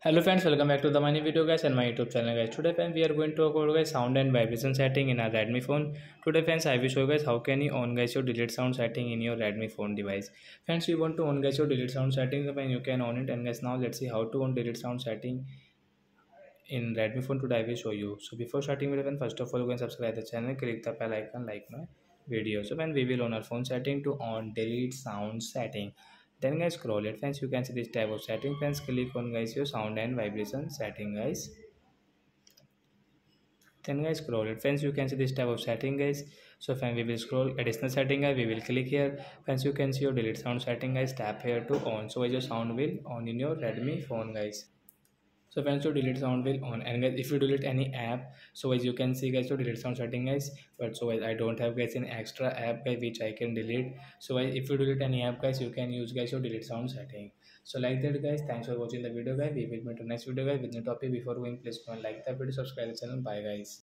Hello friends, welcome back to the my new video guys and my YouTube channel guys. Today friends we are going to talk about guys sound and vibration setting in our Redmi phone. Today friends I will show you guys how can you on guys your delete sound setting in your Redmi phone device. Friends we want to on guys your delete sound setting then you can on it, and guys now let's see how to on delete sound setting in Redmi phone. Today I will show you. So before starting video friends, first of all you can subscribe the channel, click the bell icon, like my video. So when we will on our phone setting to on delete sound setting, then guys scroll it friends, you can see this tab of setting friends, click on guys your sound and vibration setting guys. Then guys scroll it friends, you can see this tab of setting guys. So friends we will scroll additional setting guys, we will click here friends, you can see your delete sound setting guys, tap here to on, so guys your sound will on in your Redmi phone guys. So once you delete sound will on, and guys if you delete any app, so as you can see guys to delete sound setting guys, but so guys I don't have guys an extra app guys which I can delete. So guys if you delete any app guys, you can use guys your delete sound setting. So like that guys, thanks for watching the video guys, we will meet in next video guys with new topic. Before going, please comment, like the video, subscribe the channel. Bye guys.